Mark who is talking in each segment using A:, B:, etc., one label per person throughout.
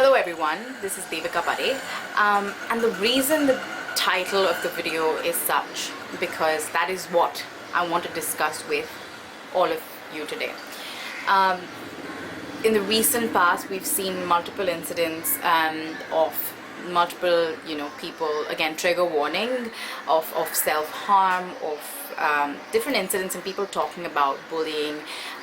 A: Hello everyone, this is Devika Pade, and the reason the title of the video is such because that is what I want to discuss with all of you today. In the recent past, we've seen multiple incidents of multiple, people, again, trigger warning of self-harm, of different incidents and people talking about bullying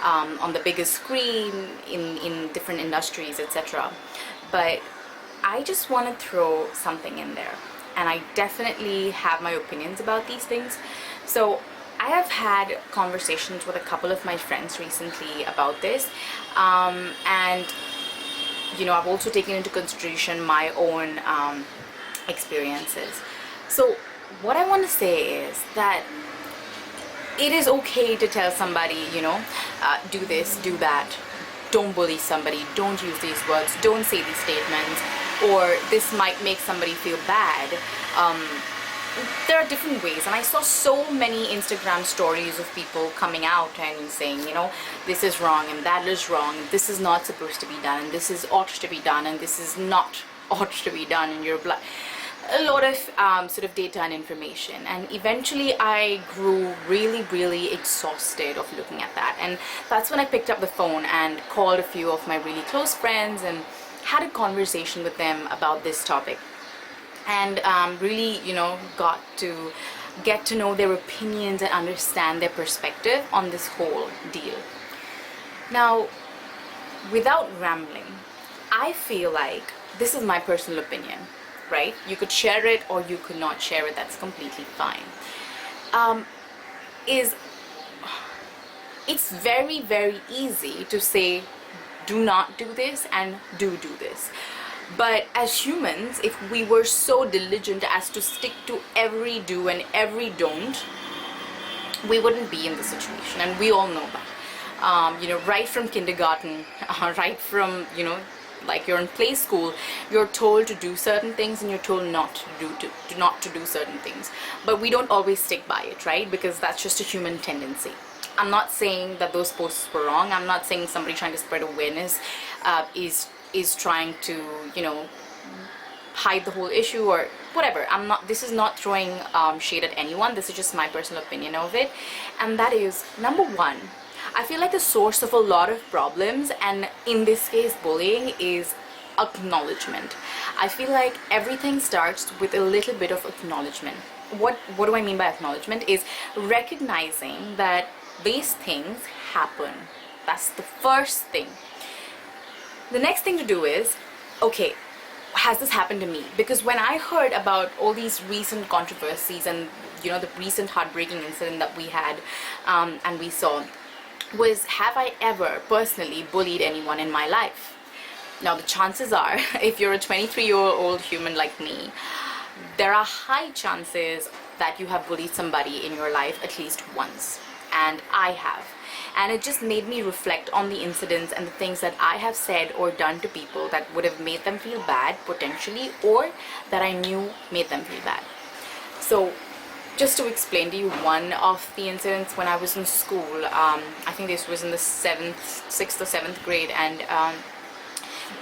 A: on the biggest screen, in different industries, etc. But I just want to throw something in there, and I definitely have my opinions about these things. So I have had conversations with a couple of my friends recently about this, and I've also taken into consideration my own experiences. So what I want to say is that it is okay to tell somebody, do this, do that, don't bully somebody, don't use these words, don't say these statements, or this might make somebody feel bad. There are different ways, and I saw so many Instagram stories of people coming out and saying, this is wrong and that is wrong, this is not supposed to be done, and this is ought to be done, and this is not ought to be done, and you're a lot of sort of data and information. And eventually I grew really exhausted of looking at that, and that's when I picked up the phone and called a few of my really close friends and had a conversation with them about this topic, and really got to get to know their opinions and understand their perspective on this whole deal. Now, without rambling, I feel like this is my personal opinion, right? You could share it or you could not share it, that's completely fine. It's very easy to say do not do this and do this. But as humans, if we were so diligent as to stick to every do and every don't, we wouldn't be in this situation, and we all know that. Right from kindergarten, right from, like you're in play school, you're told to do certain things and you're told not to do certain things. But we don't always stick by it, right? Because that's just a human tendency. I'm not saying that those posts were wrong. I'm not saying somebody trying to spread awareness is trying to hide the whole issue or whatever. This is not throwing shade at anyone. This is just my personal opinion of it, and that is, number one, I feel like the source of a lot of problems, and in this case bullying, is acknowledgement. I feel like everything starts with a little bit of acknowledgement. What do I mean by acknowledgement? Is recognizing that these things happen. That's the first thing. The next thing to do is, okay, has this happened to me? Because when I heard about all these recent controversies and the recent heartbreaking incident that we had and we saw, was, have I ever personally bullied anyone in my life? Now the chances are, if you're a 23-year-old human like me, there are high chances that you have bullied somebody in your life at least once, and I have. And it just made me reflect on the incidents and the things that I have said or done to people that would have made them feel bad potentially, or that I knew made them feel bad. So just to explain to you one of the incidents, when I was in school, I think this was in the 6th or 7th grade, and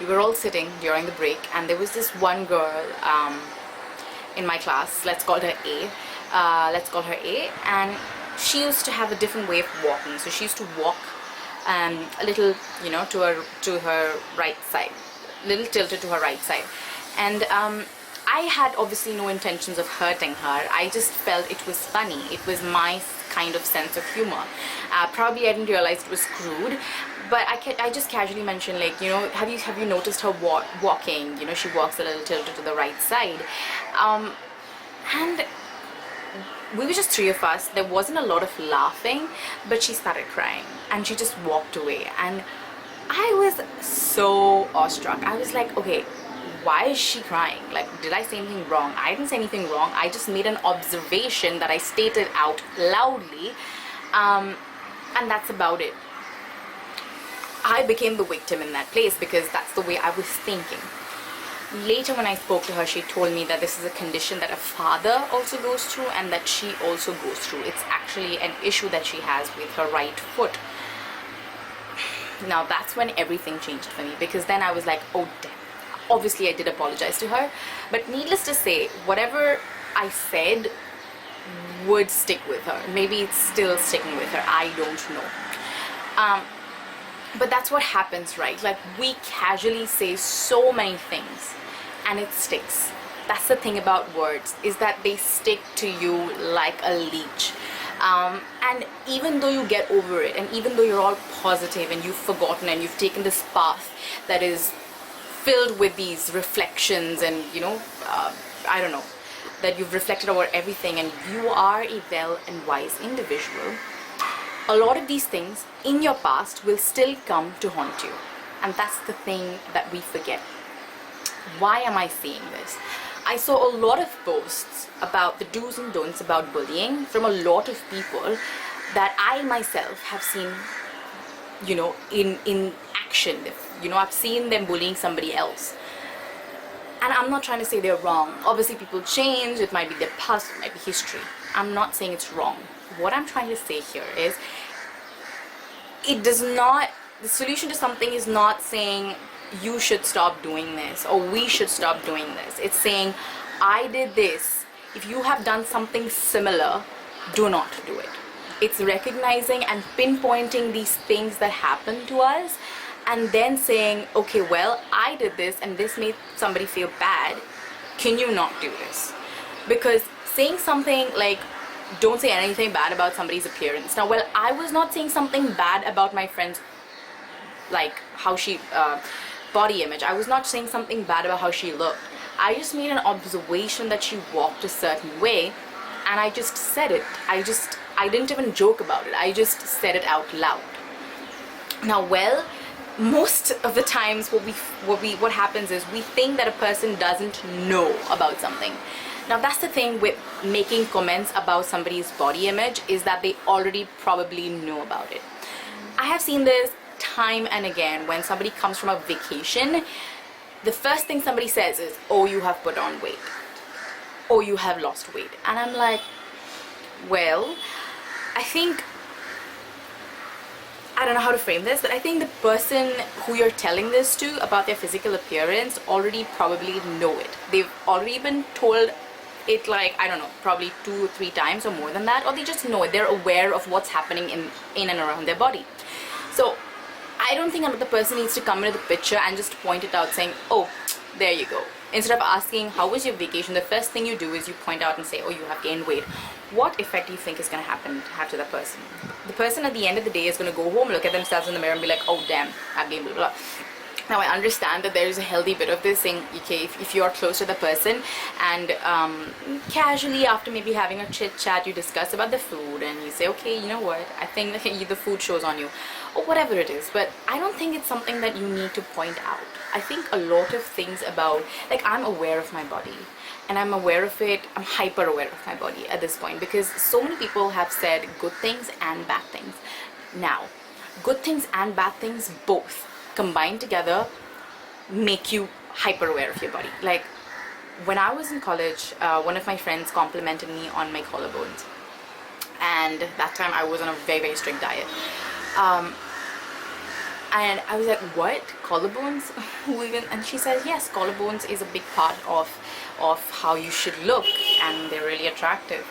A: we were all sitting during the break, and there was this one girl in my class, let's call her A, and she used to have a different way of walking. So she used to walk a little, to her right side, little tilted to her right side, and I had obviously no intentions of hurting her. I just felt it was funny. It was my kind of sense of humor. Probably I didn't realize it was crude, but I just casually mentioned, like, have you noticed her walking? She walks a little tilted to the right side, and we were just three of us. There wasn't a lot of laughing, but she started crying and she just walked away, and I was so awestruck. I was like, okay, why is she crying? Like, did I say anything wrong? I didn't say anything wrong. I just made an observation that I stated out loudly, and that's about it. I became the victim in that place because that's the way I was thinking. Later, when I spoke to her, she told me that this is a condition that a father also goes through and that she also goes through. It's actually an issue that she has with her right foot. Now that's when everything changed for me, because then I was like, oh damn, obviously I did apologize to her, but needless to say, whatever I said would stick with her. Maybe it's still sticking with her, I don't know. But that's what happens, right? Like, we casually say so many things and it sticks. That's the thing about words, is that they stick to you like a leech. And even though you get over it, and even though you're all positive and you've forgotten and you've taken this path that is filled with these reflections and, you know, I don't know, that you've reflected over everything and you are a well and wise individual, a lot of these things in your past will still come to haunt you. And that's the thing that we forget. Why am I saying this? I saw a lot of posts about the do's and don'ts about bullying from a lot of people that I myself have seen, you know, in action. You know, I've seen them bullying somebody else. And I'm not trying to say they're wrong. Obviously people change, it might be their past, it might be history. I'm not saying it's wrong. What I'm trying to say here is, it does not, the solution to something is not saying you should stop doing this or we should stop doing this. It's saying, I did this. If you have done something similar, do not do it. It's recognizing and pinpointing these things that happen to us and then saying, okay, well, I did this and this made somebody feel bad. Can you not do this? Because saying something like, don't say anything bad about somebody's appearance. Now, well, I was not saying something bad about my friend's, like, how she, body image. I was not saying something bad about how she looked. I just made an observation that she walked a certain way, and I just said it. I didn't even joke about it. I just said it out loud. Now, well, most of the times what happens is we think that a person doesn't know about something. Now, that's the thing with making comments about somebody's body image, is that they already probably know about it. I have seen this time and again. When somebody comes from a vacation, the first thing somebody says is, oh, you have put on weight, or you have lost weight. And I'm like, well, I don't know how to frame this, but I think the person who you're telling this to about their physical appearance already probably know it. They've already been told it, like, I don't know, probably 2 or 3 times or more than that, or they just know it. They're aware of what's happening in and around their body. So I don't think another person needs to come into the picture and just point it out saying, oh, there you go. Instead of asking, how was your vacation, the first thing you do is you point out and say, oh, you have gained weight. What effect do you think is going to have to that person? The person at the end of the day is going to go home, look at themselves in the mirror and be like, oh, damn, I've gained blah, blah. Now, I understand that there is a healthy bit of this saying, okay, if you're close to the person and casually after maybe having a chit chat, you discuss about the food and you say, okay, you know what, I think the food shows on you, or whatever it is. But I don't think it's something that you need to point out. I think a lot of things about, like, I'm aware of my body and I'm aware of it, I'm hyper aware of my body at this point, because so many people have said good things and bad things. Now, good things and bad things both combined together make you hyper aware of your body. Like, when I was in college, one of my friends complimented me on my collarbones, and that time I was on a very, very strict diet. And I was like, what? Collarbones? And she said, yes, collarbones is a big part of how you should look, and they're really attractive.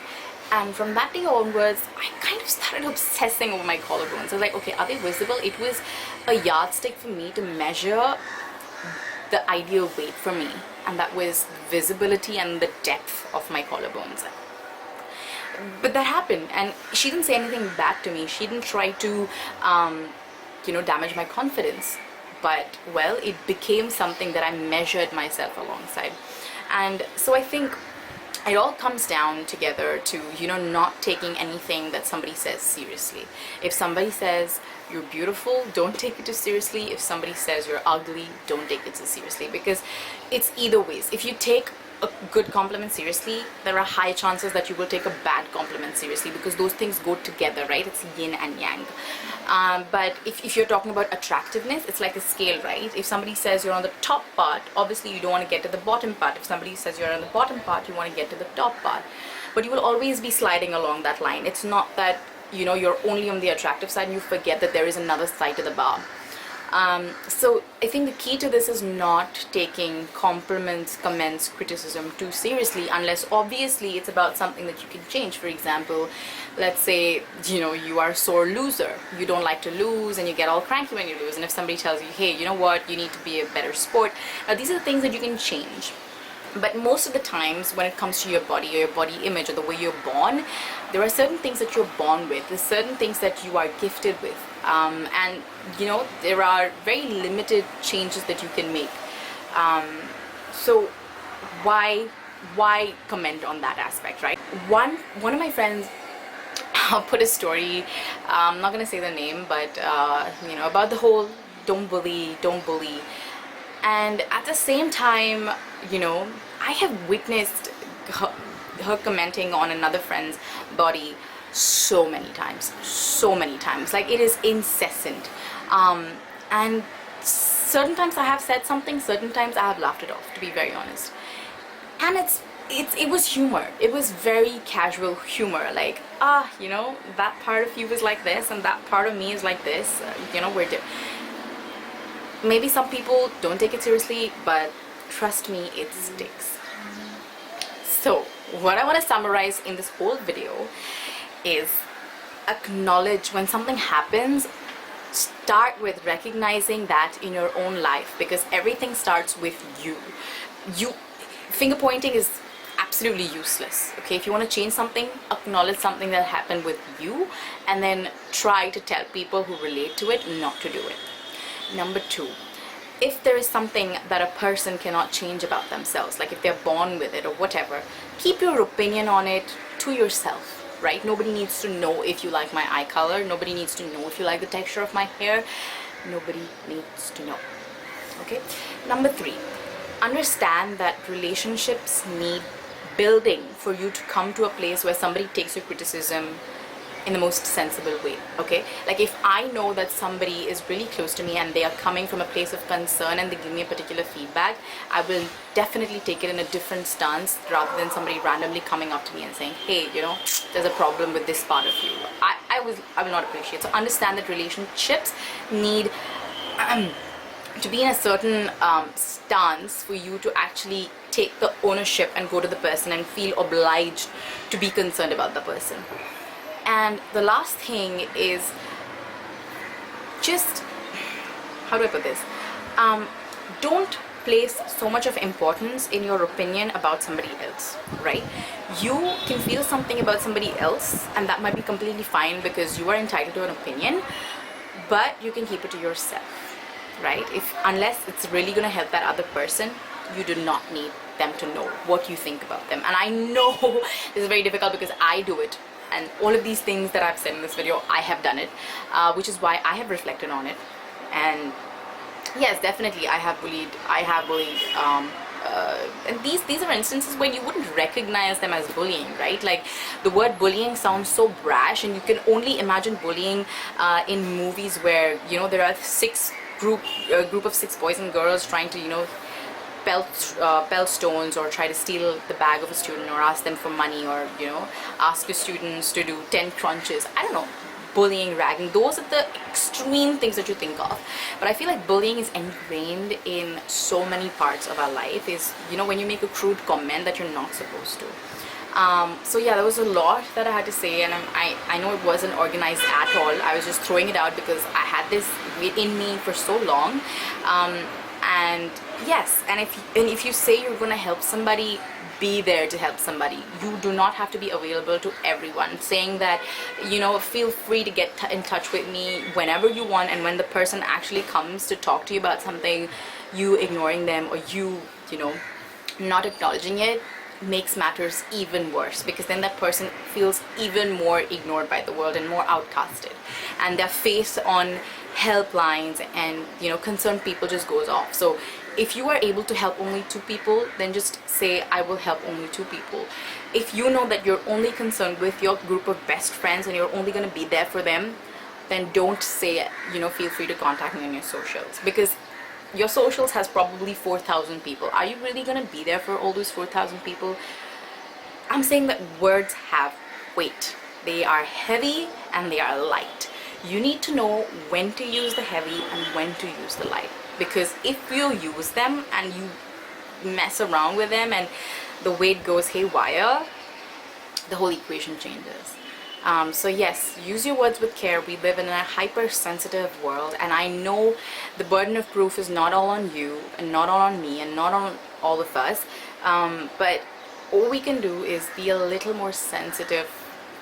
A: And from that day onwards, I kind of started obsessing over my collarbones. I was like, okay, are they visible? It was a yardstick for me to measure the ideal weight for me, and that was visibility and the depth of my collarbones. But that happened, and she didn't say anything bad to me. She didn't try to damage my confidence. But, well, it became something that I measured myself alongside. And so I think it all comes down together to, not taking anything that somebody says seriously. If somebody says you're beautiful, don't take it too seriously. If somebody says you're ugly, don't take it too seriously, because it's either ways. If you take a good compliment seriously, there are high chances that you will take a bad compliment seriously, because those things go together, right? It's yin and yang. But if you're talking about attractiveness, it's like a scale, right? If somebody says you're on the top part, obviously you don't want to get to the bottom part. If somebody says you're on the bottom part, you want to get to the top part. But you will always be sliding along that line. It's not that, you're only on the attractive side and you forget that there is another side to the bar. So I think the key to this is not taking compliments, comments, criticism too seriously, unless obviously it's about something that you can change. For example, let's say, you are a sore loser. You don't like to lose and you get all cranky when you lose. And if somebody tells you, hey, you know what, you need to be a better sport. Now, these are the things that you can change. But most of the times when it comes to your body or your body image or the way you're born, there are certain things that you're born with. There's certain things that you are gifted with. And there are very limited changes that you can make. So why comment on that aspect, right? One of my friends put a story, I'm not going to say the name, but about the whole don't bully. And at the same time, I have witnessed her commenting on another friend's body so many times. Like, it is incessant. And certain times I have said something, certain times I have laughed it off, to be very honest. And it was humor. It was very casual humor. Like, that part of you is like this and that part of me is like this. We're different. Maybe some people don't take it seriously, but trust me, it sticks. So what I want to summarize in this whole video is acknowledge when something happens. Start with recognizing that in your own life, because everything starts with you. Finger pointing is absolutely useless. Okay, if you want to change something, acknowledge something that happened with you, and then try to tell people who relate to it not to do it. Number 2, if there is something that a person cannot change about themselves, like if they're born with it or whatever, keep your opinion on it to yourself, right? Nobody needs to know if you like my eye color. Nobody needs to know if you like the texture of my hair. Nobody needs to know. Okay? Number 3, understand that relationships need building for you to come to a place where somebody takes your criticism in the most sensible way. Okay, like if I know that somebody is really close to me and they are coming from a place of concern and they give me a particular feedback, I will definitely take it in a different stance rather than somebody randomly coming up to me and saying, hey, there's a problem with this part of you. I will not appreciate. So understand that relationships need to be in a certain stance for you to actually take the ownership and go to the person and feel obliged to be concerned about the person. And the last thing is just, how do I put this? Don't place so much of importance in your opinion about somebody else, right? You can feel something about somebody else and that might be completely fine because you are entitled to an opinion, but you can keep it to yourself, right? Unless it's really going to help that other person, you do not need them to know what you think about them. And I know this is very difficult because I do it. And all of these things that I've said in this video, I have done it, which is why I have reflected on it. And yes, definitely I have bullied. And these are instances where you wouldn't recognize them as bullying, right? Like, the word bullying sounds so brash, and you can only imagine bullying in movies where, there are a group of 6 boys and girls trying to, pelt stones or try to steal the bag of a student or ask them for money or ask your students to do 10 crunches. I don't know, bullying, ragging, those are the extreme things that you think of. But I feel like bullying is ingrained in so many parts of our life. Is when you make a crude comment that you're not supposed to. So yeah, there was a lot that I had to say, and I know it wasn't organized at all. I was just throwing it out because I had this in me for so long. And yes, and if you say you're going to help somebody, be there to help somebody. You do not have to be available to everyone. Saying that, feel free to get in touch with me whenever you want, and when the person actually comes to talk to you about something, you ignoring them or you not acknowledging it makes matters even worse, because then that person feels even more ignored by the world and more outcasted, and their face on helplines and concerned people just goes off. So if you are able to help only 2 people, then just say, I will help only 2 people. If you know that you're only concerned with your group of best friends and you're only going to be there for them, then don't say, feel free to contact me on your socials, because your socials has probably 4,000 people. Are you really going to be there for all those 4,000 people? I'm saying that words have weight. They are heavy and they are light. You need to know when to use the heavy and when to use the light, because if you use them and you mess around with them and the weight goes haywire, the whole equation changes. So yes, use your words with care. We live in a hypersensitive world, and I know the burden of proof is not all on you and not all on me and not on all of us, but all we can do is be a little more sensitive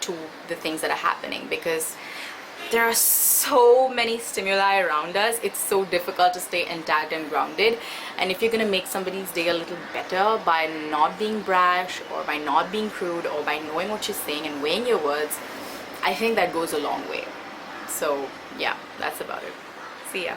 A: to the things that are happening, because there are so many stimuli around us. It's so difficult to stay intact and grounded. And if you're gonna make somebody's day a little better by not being brash or by not being crude or by knowing what you're saying and weighing your words, I think that goes a long way. So yeah, that's about it. See ya.